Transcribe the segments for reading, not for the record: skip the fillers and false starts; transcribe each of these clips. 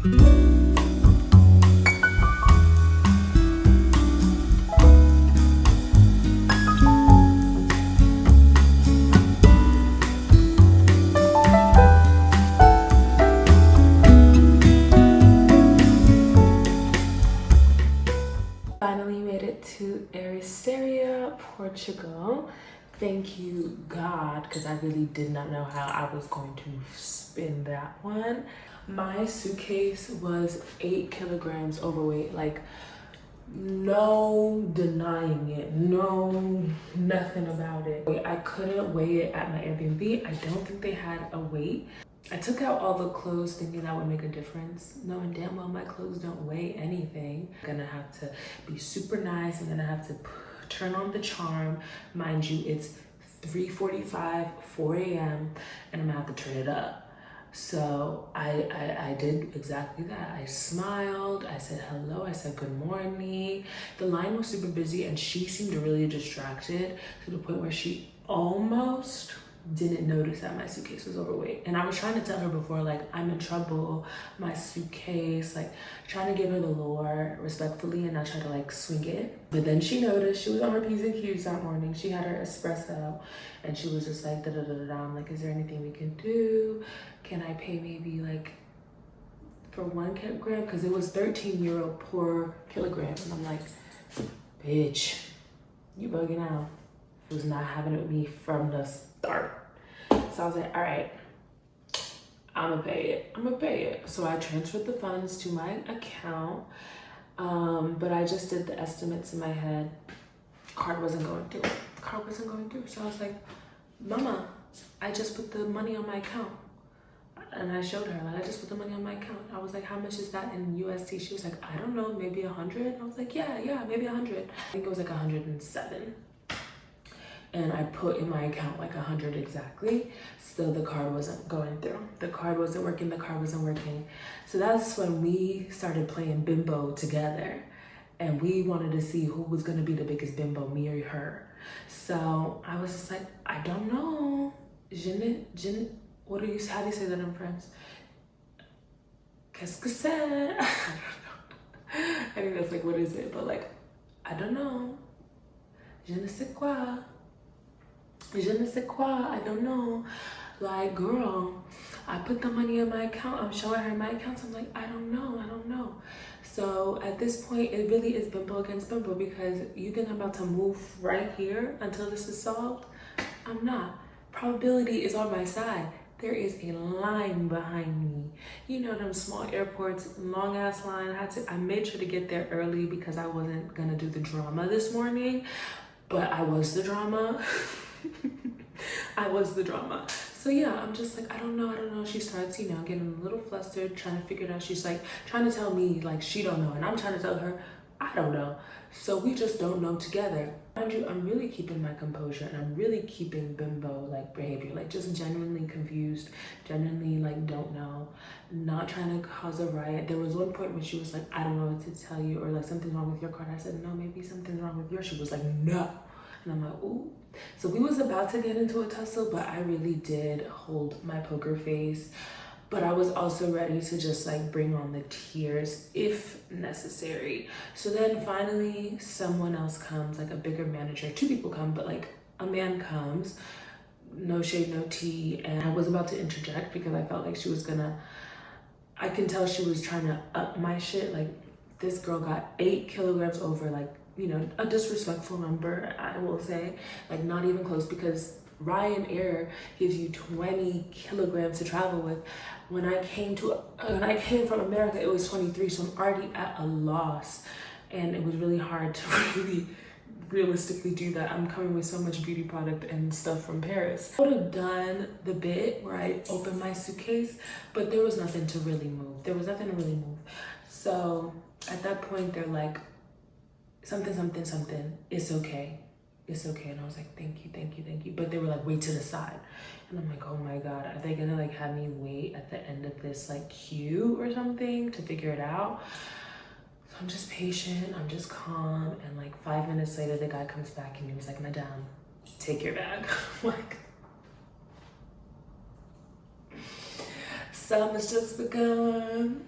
Finally made it to Portugal. Thank you, God, because I really did not know how I was going to spin that one. My suitcase was 8 kilograms overweight, like no denying it, no nothing about it. I couldn't weigh it at my Airbnb. I don't think they had a weight. I took out all the clothes thinking that would make a difference, knowing damn well my clothes don't weigh anything. I'm gonna have to be super nice. I'm gonna have to turn on the charm. Mind you, it's 3:45, 4 a.m. and I'm gonna have to turn it up. So I did exactly that. I smiled, I said hello, I said good morning. The line was super busy and she seemed really distracted to the point where she almost didn't notice that my suitcase was overweight. And I was trying to tell her before, like, I'm in trouble, my suitcase, like trying to give her the lore respectfully and not try to like swing it. But then she noticed. She was on her P's and Q's that morning. She had her espresso and she was just like, da da da da da. I'm like, is there anything we can do? Can I pay maybe like for 1 kilogram? Because it was 13 euro per kilogram. And I'm like, bitch, you bugging out. She was not having it with me from the start. So I was like, all right, I'm gonna pay it. So I transferred the funds to my account, but I just did the estimates in my head. Card wasn't going through. So I was like, Mama, I just put the money on my account. And I showed her, like, I just put the money on my account. I was like, how much is that in USD? She was like, I don't know, maybe 100. I was like, yeah, maybe 100. I think it was like 107. And I put in my account like 100 exactly. So the card wasn't going through. The card wasn't working. So that's when we started playing bimbo together. And we wanted to see who was gonna be the biggest bimbo, me or her. So I was just like, I don't know. How do you say that in French? Qu'est-ce que c'est? I don't know. I think that's like, what is it? But like, I don't know. Je ne sais quoi. I don't know. Like, girl, I put the money in my account. I'm showing her my account. So I'm like, I don't know. So at this point, it really is bimbo against bimbo because you think I'm about to move right here until this is solved? I'm not. Probability is on my side. There is a line behind me. You know them small airports, long ass line. I made sure to get there early because I wasn't gonna do the drama this morning, but I was the drama. So yeah, I'm just like, I don't know. She starts, getting a little flustered, trying to figure it out. She's like trying to tell me like she don't know, and I'm trying to tell her I don't know. So we just don't know together. Mind you, I'm really keeping my composure and I'm really keeping bimbo like behavior, like just genuinely confused, genuinely like don't know, not trying to cause a riot. There was one point when she was like, I don't know what to tell you, or like something's wrong with your card. I said, no, maybe something's wrong with yours. She was like, no. And I'm like, ooh. So we was about to get into a tussle, but I really did hold my poker face. But I was also ready to just like bring on the tears if necessary. So then finally someone else comes, like a bigger manager. 2 people come, but like a man comes, no shade, no tea. And I was about to interject because I felt like she was I can tell she was trying to up my shit. Like, this girl got 8 kilograms over, like, a disrespectful number, I will say, like not even close, because Ryanair gives you 20 kilograms to travel with. When I came from America, it was 23, so I'm already at a loss. And it was really hard to really realistically do that. I'm coming with so much beauty product and stuff from Paris. I would have done the bit where I opened my suitcase, but there was nothing to really move. So at that point, they're like, something, it's okay. And I was like, thank you. But they were like, wait to the side. And I'm like, oh my God, are they gonna like have me wait at the end of this like queue or something to figure it out? So I'm just patient, I'm just calm. And like 5 minutes later, the guy comes back and he was like, Madame, take your bag. I'm like, summer's just begun.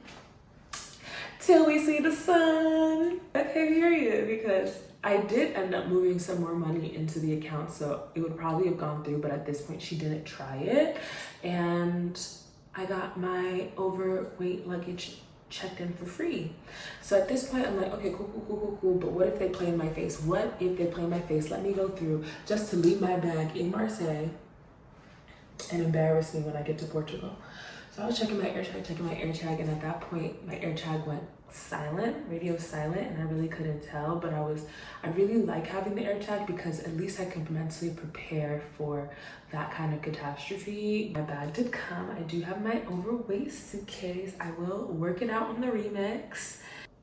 till we see the sun. Okay, period, because I did end up moving some more money into the account, so it would probably have gone through, but at this point she didn't try it. And I got my overweight luggage checked in for free. So at this point I'm like, okay, cool, but what if they play in my face? What if they play in my face? Let me go through just to leave my bag in Marseille and embarrass me when I get to Portugal. So I was checking my AirTag, and at that point my AirTag went silent, radio silent, and I really couldn't tell, but I really like having the AirTag because at least I can mentally prepare for that kind of catastrophe. My bag did come. I do have my overweight suitcase. I will work it out on the remix.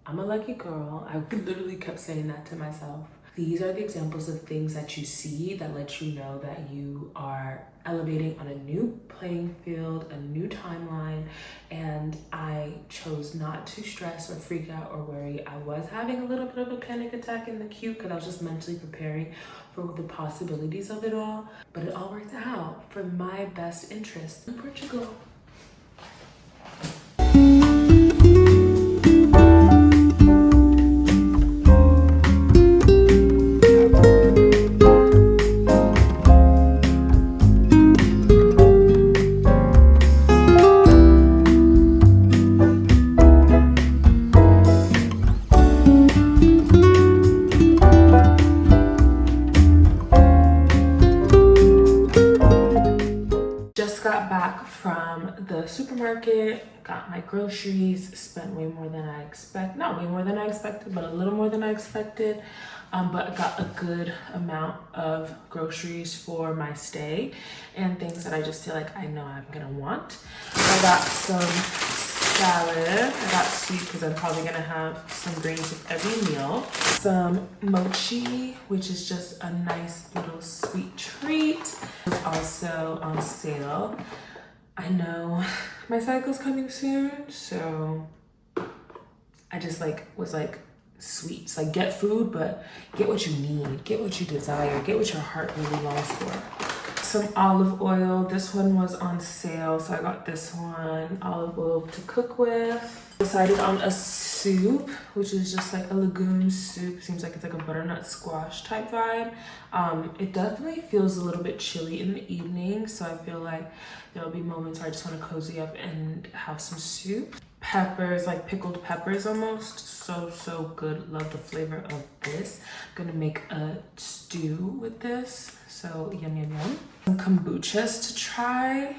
I'm a lucky girl. I literally kept saying that to myself. These are the examples of things that you see that let you know that you are elevating on a new playing field, a new timeline, and I chose not to stress or freak out or worry. I was having a little bit of a panic attack in the queue because I was just mentally preparing for the possibilities of it all, but it all worked out for my best interest in Portugal. Got back from the supermarket, got my groceries, spent way more than I expected, not way more than I expected, but a little more than I expected, but I got a good amount of groceries for my stay and things that I just feel like I know I'm gonna want. I got some salad. I got sweet because I'm probably gonna have some greens with every meal. Some mochi, which is just a nice little sweet treat. It's also on sale. I know my cycle's coming soon, so I just was like, sweets. Like, get food, but get what you need, get what you desire, get what your heart really longs for. Some olive oil. This one was on sale, so I got this one, olive oil to cook with. Decided on a soup, which is just like a legume soup. Seems like it's like a butternut squash type vibe. It definitely feels a little bit chilly in the evening, so I feel like there'll be moments where I just want to cozy up and have some soup. Peppers, like pickled peppers almost. So good. Love the flavor of this. I'm gonna make a stew with this, so yum. Some kombuchas to try.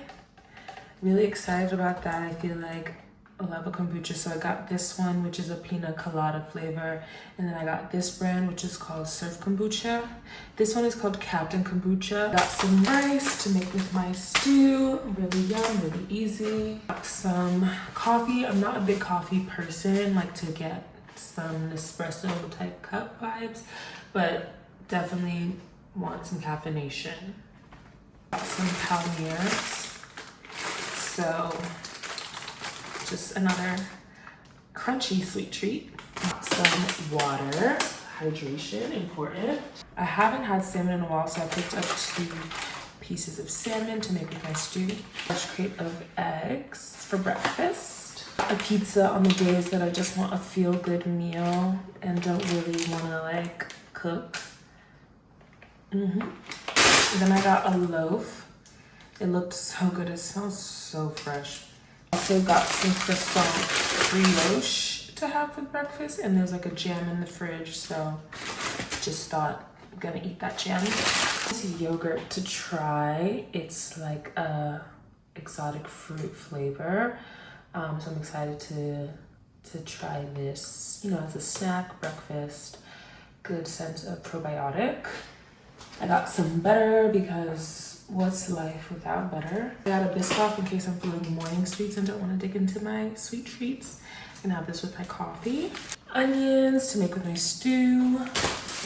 Really excited about that. I feel like I love a kombucha, so I got this one, which is a pina colada flavor, and then I got this brand, which is called Surf Kombucha. This one is called Captain Kombucha. Got some rice to make with my stew. Really yum, really easy. Got some coffee. I'm not a big coffee person, like to get some Nespresso type cup vibes, but definitely want some caffeination. Got some palmiers. So just another crunchy sweet treat. Got some water, hydration, important. I haven't had salmon in a while, so I picked up 2 pieces of salmon to make with my stew. Fresh crate of eggs for breakfast. A pizza on the days that I just want a feel-good meal and don't really want to like cook. Then I got a loaf. It looked so good. It smells so fresh. Also got some croissant brioche to have for breakfast, and there's like a jam in the fridge, so just thought I'm gonna eat that jam. This yogurt to try. It's like a exotic fruit flavor, so I'm excited to try this, you know, as a snack, breakfast. Good sense of probiotic. I got some butter because what's life without butter? I got a Biscoff in case I'm feeling morning sweets and don't want to dig into my sweet treats. I'm gonna have this with my coffee. Onions to make with my stew.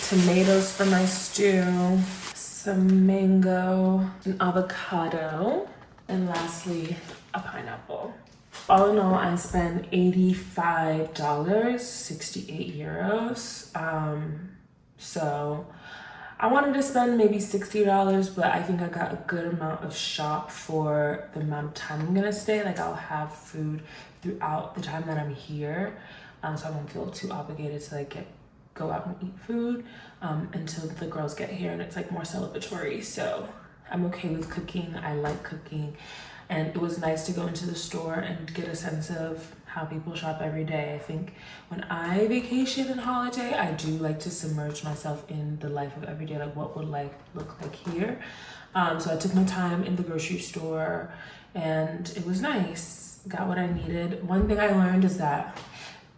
Tomatoes for my stew. Some mango, an avocado, and lastly, a pineapple. All in all, I spent $85, 68 euros. So I wanted to spend maybe $60, but I think I got a good amount of shop for the amount of time I'm gonna stay. Like, I'll have food throughout the time that I'm here. so I don't feel too obligated to like go out and eat food until the girls get here, and it's like more celebratory. So I'm okay with cooking. I like cooking, and it was nice to go into the store and get a sense of how people shop every day. I think when I vacation and holiday, I do like to submerge myself in the life of every day, like what would life look like here. So I took my time in the grocery store and it was nice. Got what I needed. One thing I learned is that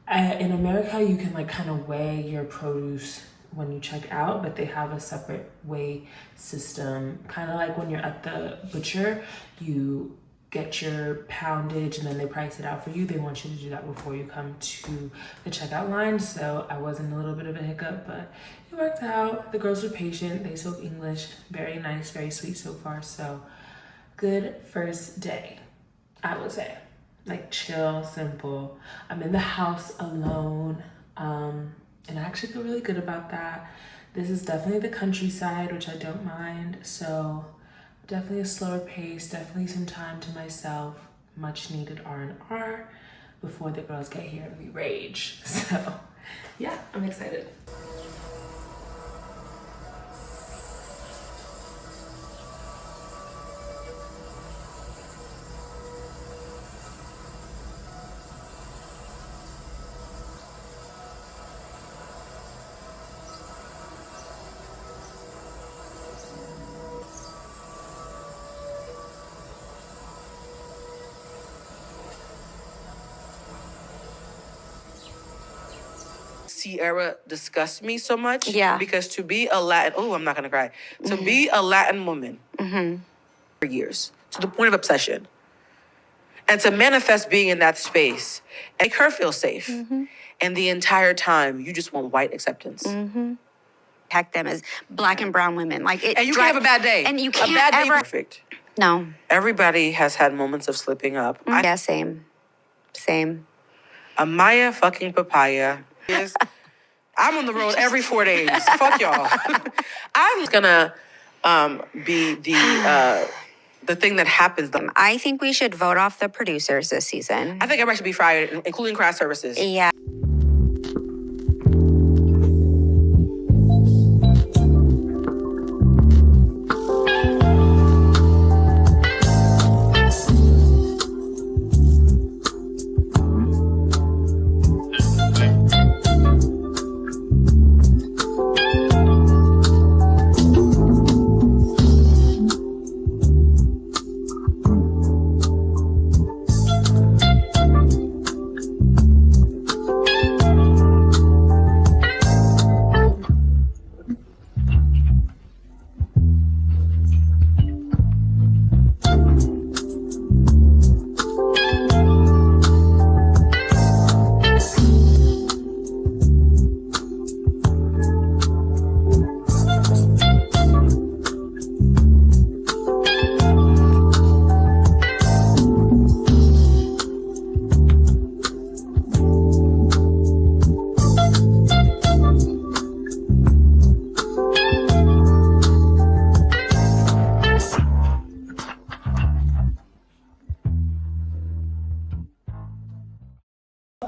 in America, you can like kind of weigh your produce when you check out, but they have a separate weigh system. Kind of like when you're at the butcher, you get your poundage and then they price it out for you. They want you to do that before you come to the checkout line. So I was in a little bit of a hiccup, but it worked out. The girls were patient. They spoke English. Very nice, very sweet so far. So good first day, I would say. Like chill, simple. I'm in the house alone. And I actually feel really good about that. This is definitely the countryside, which I don't mind. So definitely a slower pace, definitely some time to myself, much needed R&R before the girls get here and we rage. So yeah, I'm excited. Sierra disgusts me so much. Yeah. Because to be a Latin, oh, I'm not gonna cry. To be a Latin woman for years, to the point of obsession, and to manifest being in that space, and make her feel safe. And the entire time, you just want white acceptance. Protect them as Black and brown women. Like it, And you can't have a bad day. And you a can't bad ever. Day perfect. No. Everybody has had moments of slipping up. Yeah, same. Amaya fucking papaya is. I'm on the road every 4 days. Fuck y'all. I'm gonna be the thing that happens. I think we should vote off the producers this season. I think everybody should be fired, including craft services. Yeah.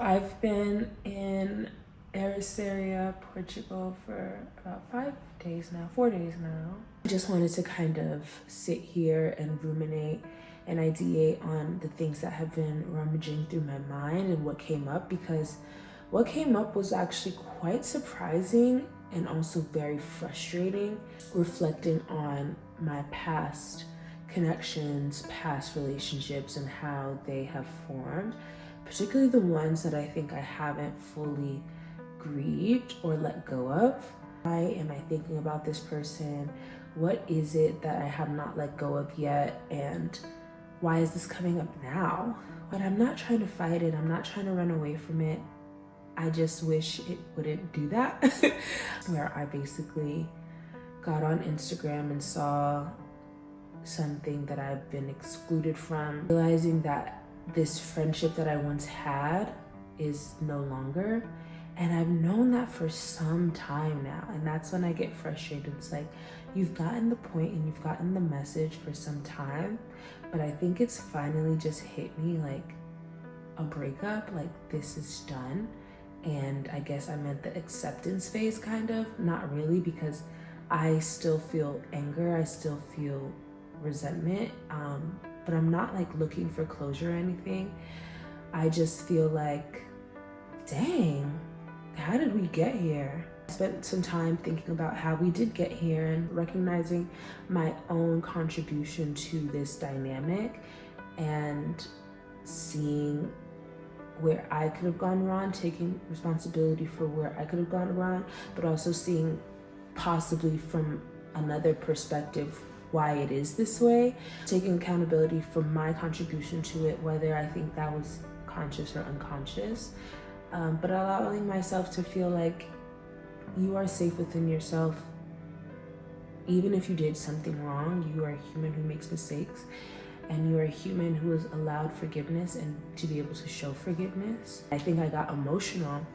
I've been in Portugal for about 4 days now. I just wanted to kind of sit here and ruminate and ideate on the things that have been rummaging through my mind and what came up, because what came up was actually quite surprising and also very frustrating, reflecting on my past connections, past relationships, and how they have formed, particularly the ones that I think I haven't fully grieved or let go of. Why am I thinking about this person? What is it that I have not let go of yet? And why is this coming up now? But I'm not trying to fight it. I'm not trying to run away from it. I just wish it wouldn't do that. Where I basically got on Instagram and saw something that I've been excluded from, realizing that this friendship that I once had is no longer. And I've known that for some time now. And that's when I get frustrated. It's like, you've gotten the point and you've gotten the message for some time, but I think it's finally just hit me like a breakup, like this is done. And I guess I meant the acceptance phase, kind of. Not really, because I still feel anger, I still feel resentment, but I'm not like looking for closure or anything. I just feel like, dang, how did we get here? I spent some time thinking about how we did get here and recognizing my own contribution to this dynamic and seeing where I could have gone wrong, taking responsibility for where I could have gone wrong, but also seeing possibly from another perspective why it is this way, taking accountability for my contribution to it, whether I think that was conscious or unconscious, but allowing myself to feel like you are safe within yourself. Even if you did something wrong, you are a human who makes mistakes, and you are a human who is allowed forgiveness and to be able to show forgiveness. I think I got emotional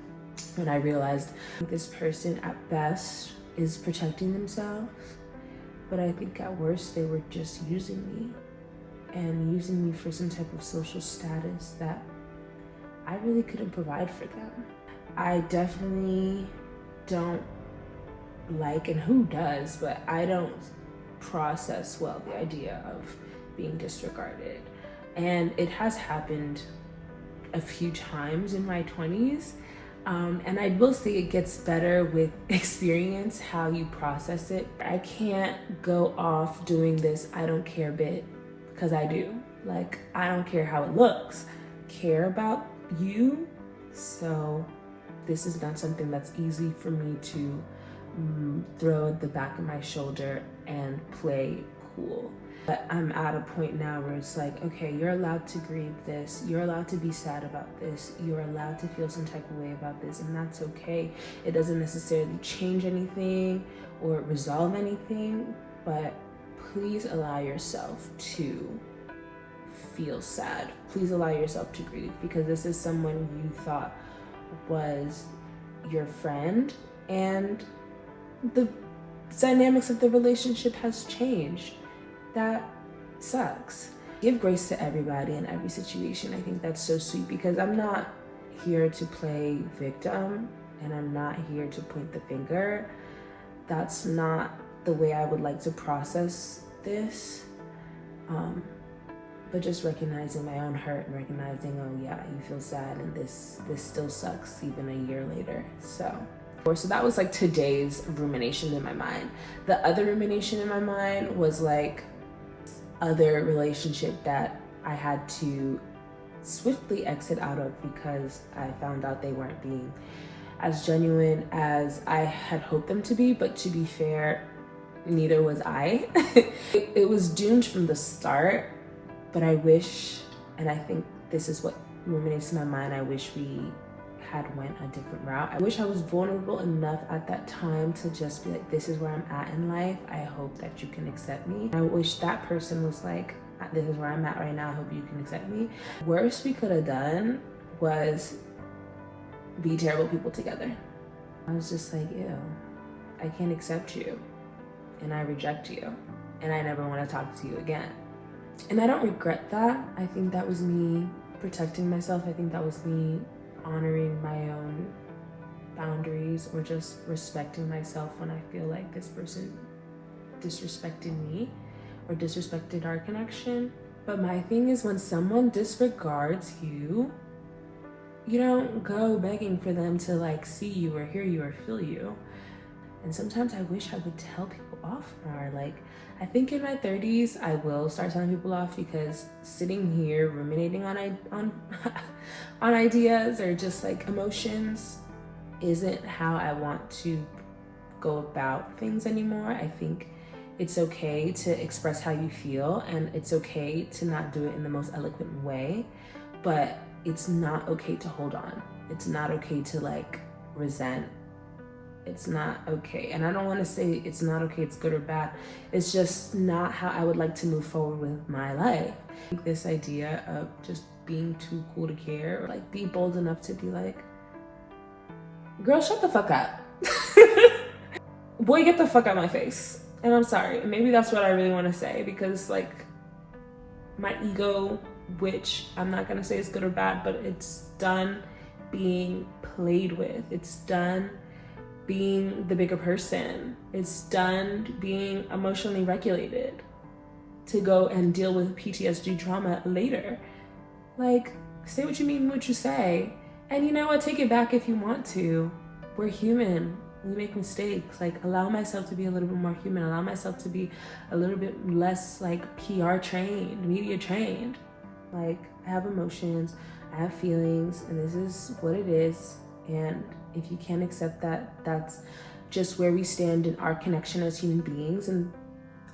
when I realized this person at best is protecting themselves, but I think at worst they were just using me and using me for some type of social status that I really couldn't provide for them. I definitely don't like, and who does, but I don't process well the idea of being disregarded. And it has happened a few times in my 20s. And I will say it gets better with experience, how you process it. I can't go off doing this I don't care bit, because I do. Like, I don't care how it looks. I care about you. So this is not something that's easy for me to throw at the back of my shoulder and play cool. But I'm at a point now where it's like, okay, you're allowed to grieve this. You're allowed to be sad about this. You're allowed to feel some type of way about this, and that's okay. It doesn't necessarily change anything or resolve anything, but please allow yourself to feel sad. Please allow yourself to grieve, because this is someone you thought was your friend, and the dynamics of the relationship has changed. That sucks. Give grace to everybody in every situation. I think that's so sweet, because I'm not here to play victim, and I'm not here to point the finger. That's not the way I would like to process this. But just recognizing my own hurt and recognizing, oh yeah, you feel sad, and this still sucks even a year later. So that was like today's rumination in my mind. The other rumination in my mind was like other relationship that I had to swiftly exit out of because I found out they weren't being as genuine as I had hoped them to be. But to be fair, neither was I. It was doomed from the start, but I wish, and I think this is what ruminates in my mind, I wish we had went a different route. I wish I was vulnerable enough at that time to just be like, this is where I'm at in life. I hope that you can accept me. I wish that person was like, this is where I'm at right now. I hope you can accept me. Worst we could have done was be terrible people together. I was just like, ew, I can't accept you, and I reject you, and I never want to talk to you again. And I don't regret that. I think that was me protecting myself. I think that was me honoring my own boundaries, or just respecting myself when I feel like this person disrespected me or disrespected our connection. But my thing is, when someone disregards you, you don't go begging for them to like see you or hear you or feel you. And sometimes I wish I would tell people off more. Like, I think in my 30s, I will start telling people off, because sitting here ruminating on ideas or just like emotions isn't how I want to go about things anymore. I think it's okay to express how you feel, and it's okay to not do it in the most eloquent way, but it's not okay to hold on. It's not okay to like resent. It's not okay. And I don't want to say it's not okay, it's good or bad. It's just not how I would like to move forward with my life. This idea of just being too cool to care, or like be bold enough to be like, girl, shut the fuck up. Boy, get the fuck out my face. And I'm sorry. Maybe that's what I really want to say, because like my ego, which I'm not going to say is good or bad, but it's done being played with. It's done being the bigger person. It's done being emotionally regulated to go and deal with PTSD trauma later. Like, say what you mean, what you say. And you know what? Take it back if you want to. We're human. We make mistakes. Like, allow myself to be a little bit more human. Allow myself to be a little bit less like PR trained, media trained. Like, I have emotions, I have feelings, and this is what it is. And if you can't accept that, that's just where we stand in our connection as human beings. And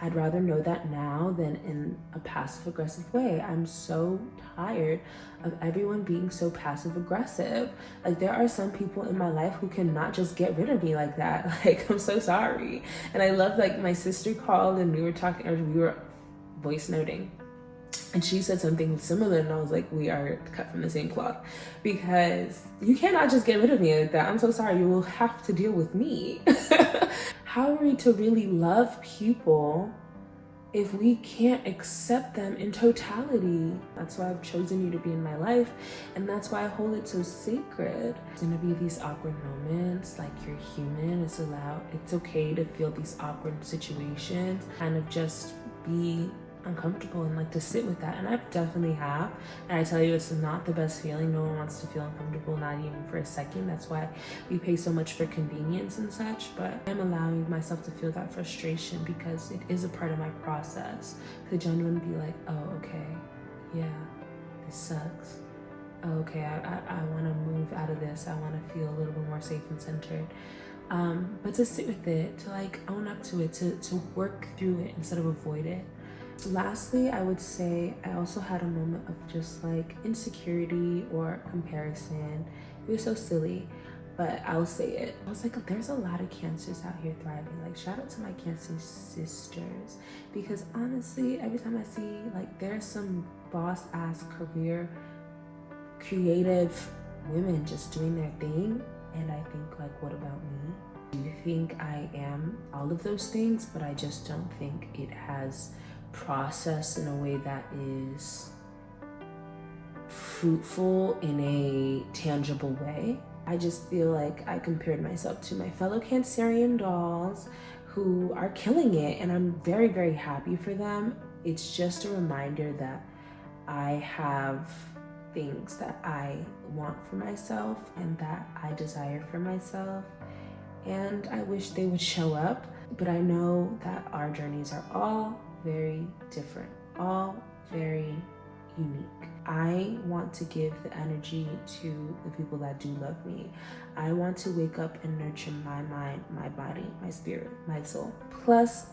I'd rather know that now than in a passive aggressive way. I'm so tired of everyone being so passive aggressive. Like, there are some people in my life who cannot just get rid of me like that. Like, I'm so sorry. And I love, like, my sister called and we were voice noting. And she said something similar, and I was like, we are cut from the same cloth, because you cannot just get rid of me like that. I'm so sorry. You will have to deal with me. How are we to really love people if we can't accept them in totality? That's why I've chosen you to be in my life, and that's why I hold it so sacred. It's gonna be these awkward moments, like, you're human. It's okay to feel these awkward situations, kind of just be uncomfortable and like to sit with that. And I definitely have, and I tell you, it's not the best feeling. No one wants to feel uncomfortable, not even for a second. That's why we pay so much for convenience and such. But I'm allowing myself to feel that frustration because it is a part of my process to genuinely be like, oh, okay, yeah, this sucks. Oh, okay, I want to move out of this. I want to feel a little bit more safe and centered. But to sit with it, to like own up to it, to work through it instead of avoid it. Lastly, I would say I also had a moment of just like insecurity or comparison. It was so silly, but I'll say it. I was like, there's a lot of Cancers out here thriving. Like, shout out to my Cancer sisters, because honestly, every time I see, like, there's some boss ass career creative women just doing their thing, and I think, like, what about me? Do you think I am all of those things? But I just don't think it has processed in a way that is fruitful in a tangible way. I just feel like I compared myself to my fellow Cancerian dolls who are killing it, and I'm very, very happy for them. It's just a reminder that I have things that I want for myself and that I desire for myself, and I wish they would show up. But I know that our journeys are all very different, all very unique. I want to give the energy to the people that do love me. I want to wake up and nurture my mind, my body, my spirit, my soul, plus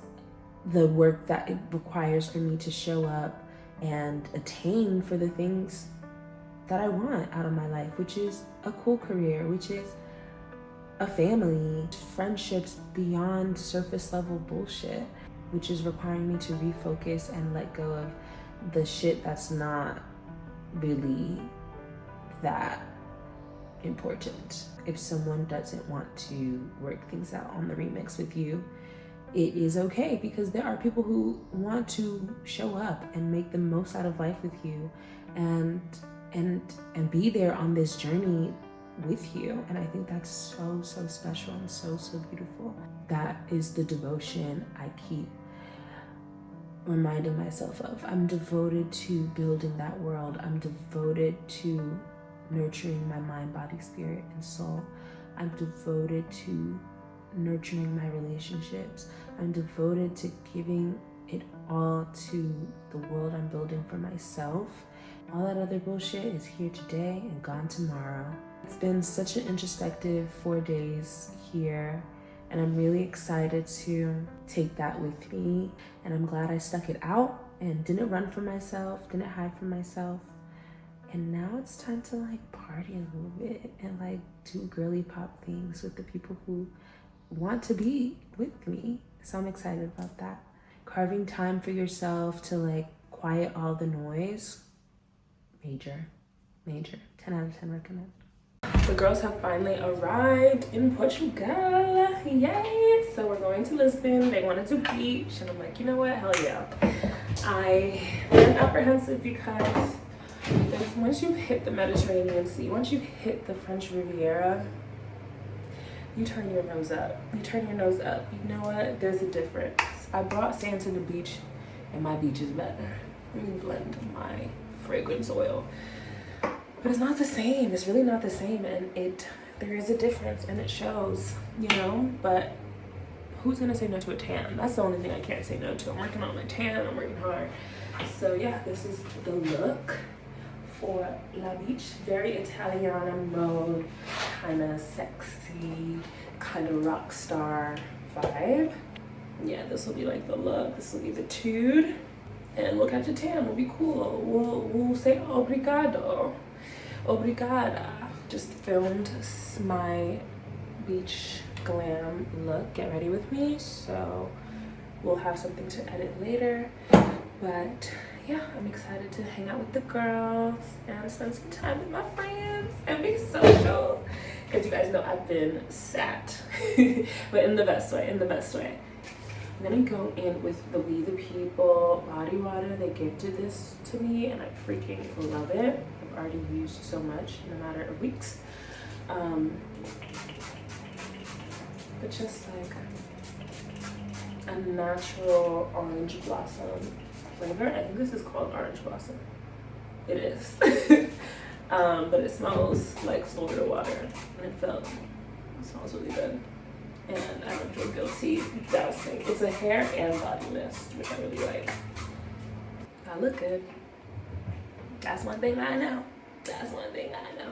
the work that it requires for me to show up and attain for the things that I want out of my life, which is a cool career, which is a family, friendships beyond surface level bullshit, which is requiring me to refocus and let go of the shit that's not really that important. If someone doesn't want to work things out on the remix with you, it is okay, because there are people who want to show up and make the most out of life with you and be there on this journey with you. And I think that's so special and so beautiful. That is the devotion I keep reminding myself of. I'm devoted to building that world. I'm devoted to nurturing my mind, body, spirit, and soul. I'm devoted to nurturing my relationships. I'm devoted to giving it all to the world I'm building for myself. All that other bullshit is here today and gone tomorrow. It's been such an introspective 4 days here, and I'm really excited to take that with me. And I'm glad I stuck it out and didn't run from myself, didn't hide from myself. And now it's time to like party a little bit and like do girly pop things with the people who want to be with me. So I'm excited about that. Carving time for yourself to like quiet all the noise. Major. 10 out of 10 recommend. The girls have finally arrived in Portugal. Yay! So we're going to Lisbon. They wanted to beach, and I'm like, you know what? Hell yeah. I am apprehensive because is once you've hit the Mediterranean Sea, once you've hit the French Riviera, you turn your nose up. You turn your nose up. You know what? There's a difference. I brought sand to the beach, and my beach is better. Let me blend my fragrance oil. But it's not the same. It's really not the same, and there is a difference, and it shows, you know. But who's gonna say no to a tan? That's the only thing I can't say no to. I'm working on my tan. I'm working hard. So yeah, this is the look for La Beach. Very Italiana mode, kind of sexy, kind of rock star vibe. Yeah, this will be like the look. This will be the tude. And look at your tan. We'll be cool. We'll say obrigado. Obrigada. Just filmed my beach glam look. Get ready with me. So we'll have something to edit later. But yeah, I'm excited to hang out with the girls and spend some time with my friends and be social. Because you guys know I've been sat. But in the best way, in the best way. I'm gonna go in with the We the People body water. They gifted this to me and I freaking love it. I've already used so much in a matter of weeks. But just like a natural orange blossom flavor. I think this is called orange blossom. It is. But it smells like Florida water and it smells really good. And I don't feel guilty dousing. It's a hair and body mist, which I really like. I look good. That's one thing I know. That's one thing I know.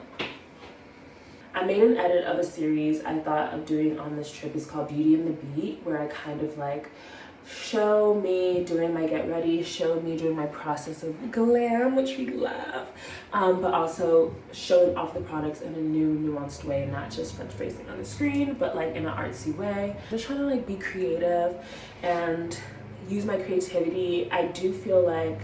I made an edit of a series I thought of doing on this trip. It's called Beauty and the Beat, where I kind of like show me doing my get ready, show me doing my process of glam, which we love, but also showing off the products in a new nuanced way, not just front facing on the screen, but like in an artsy way. Just trying to like be creative and use my creativity. I do feel like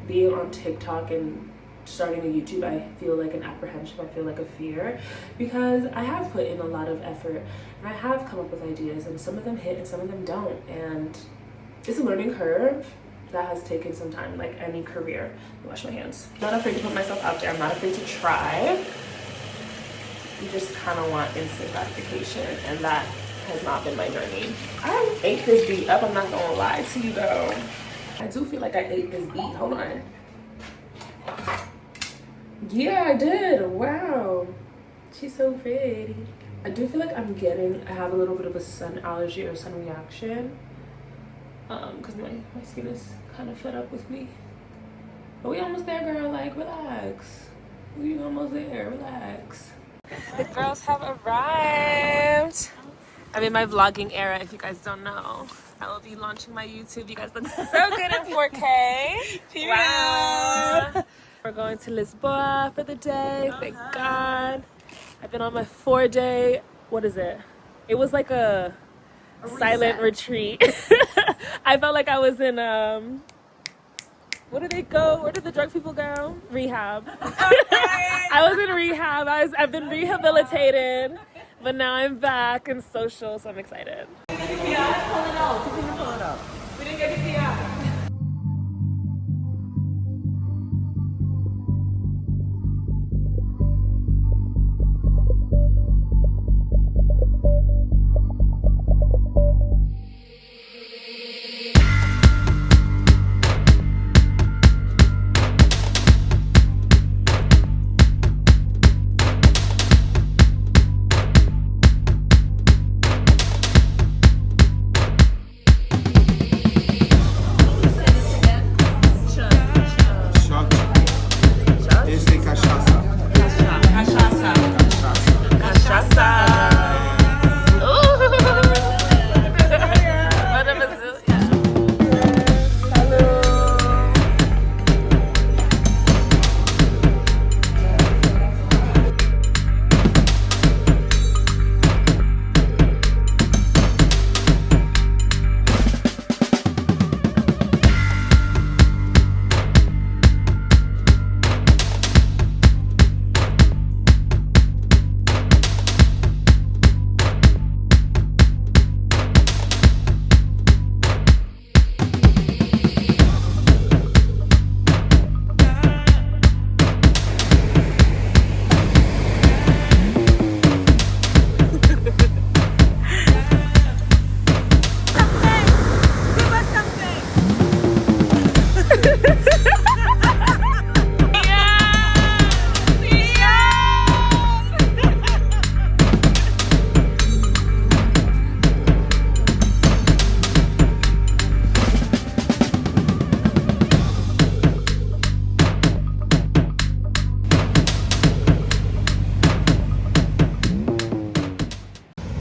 being on TikTok and starting a YouTube, I feel like an apprehension, I feel like a fear, because I have put in a lot of effort and I have come up with ideas and some of them hit and some of them don't, and it's a learning curve that has taken some time, like any career. Wash my hands. I'm not afraid to put myself out there. I'm not afraid to try. You just kind of want instant gratification, and that has not been my journey. I ate this beat up, I'm not gonna lie to you though. I do feel like I ate this beat. Hold on. Yeah, I did. Wow. She's so pretty. I do feel like I have a little bit of a sun allergy or sun reaction. Because my skin is kind of fed up with me. But we almost there, girl. Like, relax. We almost there. Relax. The girls have arrived. I'm in my vlogging era, if you guys don't know. I will be launching my YouTube. You guys look so good in 4K. Wow. We're going to Lisboa for the day, thank God. I've been on my 4-day, what is it? It was like a silent retreat. I felt like I was in, where did the drug people go? Rehab. I was in rehab, I've been rehabilitated, but now I'm back and social, so I'm excited. We didn't get the Fiat.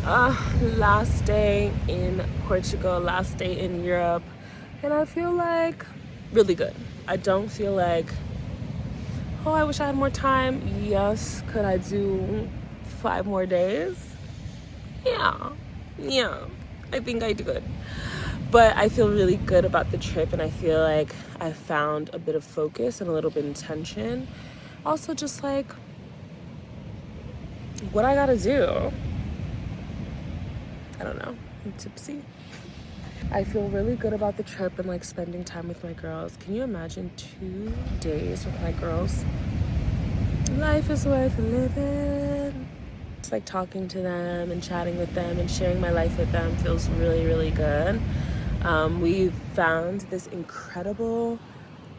Last day in Portugal, last day in Europe, and I feel like really good. I don't feel like, oh, I wish I had more time. Yes, could I do 5 more days? Yeah, I think I did. But I feel really good about the trip, and I feel like I found a bit of focus and a little bit of intention. Also, just like what I gotta do. I don't know, I'm tipsy. I feel really good about the trip and like spending time with my girls. Can you imagine 2 days with my girls? Life is worth living. It's like talking to them and chatting with them and sharing my life with them feels really, really good. We found this incredible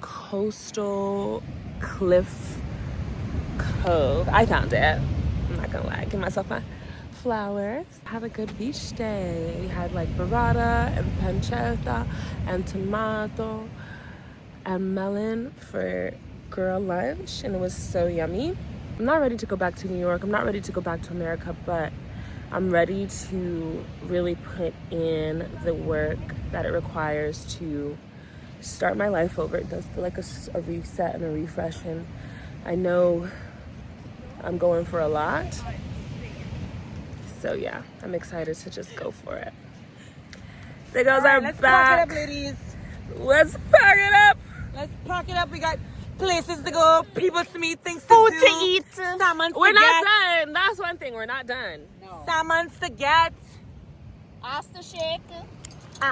coastal cliff cove. I found it. I'm not gonna lie, give myself my flowers. Have a good beach day. We had like burrata and pancetta and tomato and melon for girl lunch, and it was so yummy. I'm not ready to go back to New York. I'm not ready to go back to America, but I'm ready to really put in the work that it requires to start my life over. It does feel like a reset and a refresh, and I know I'm going for a lot. So yeah, I'm excited to just go for it. The girls are let's back. Pack it up, ladies. Let's pack it up. Let's pack it up. We got places to go, people to meet, things to Food do. to eat. Salmon to We're not get. done. That's one thing. We're not done. No. Salmons to get. Ass to shake. I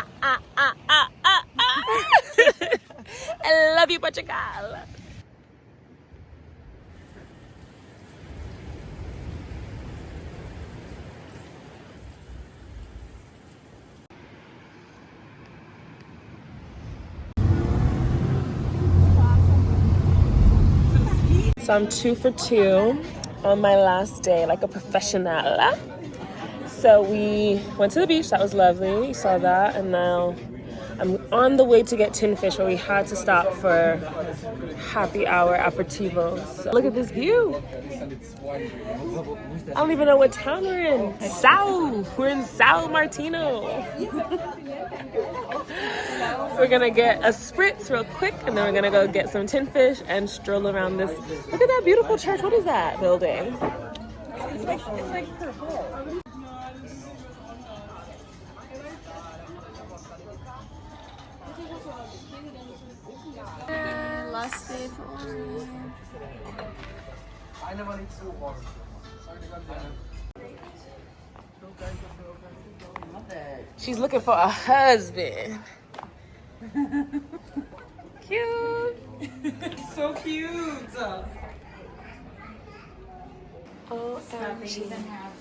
love you, Portugal. So I'm 2 for 2 on my last day, like a professional. So we went to the beach, that was lovely, you saw that, and now I'm on the way to get tin fish, but we had to stop for happy hour aperitivos. Look at this view. I don't even know what town we're in. We're in São Martino. We're gonna get a spritz real quick, and then we're gonna go get some tin fish and stroll around this. Look at that beautiful church. What is that building? It's like purple. Last day for She's looking for a husband. Cute. So cute. Oh, They even have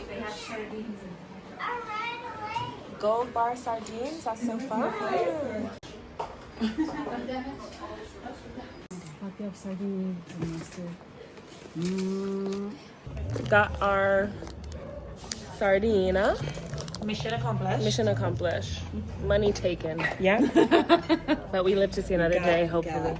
they have sardines in gold bar sardines. That's so fun. Got our sardina. Mission accomplished. Mission accomplished. Money taken. Yeah. But we live to see another day, hopefully.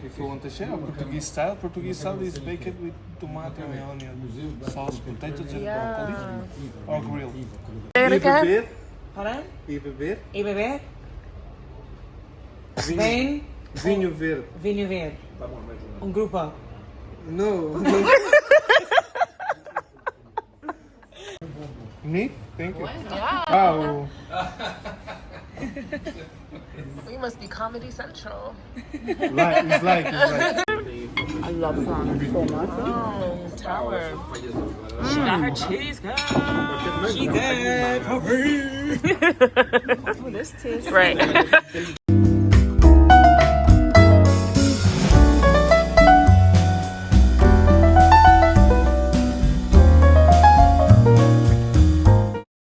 If you want to share Portuguese style is baked with tomato and onion sauce, potatoes and broccoli, or grilled. E beber, Hold e beber, E beber? vinho verde. Vinho verde. Grupo. No. Me? Thank you. Yeah. Oh. We must be Comedy Central. It's like. I love flan so much. Oh, Tower. She got her cheese, girl. She good for free. That's what this tastes. Right.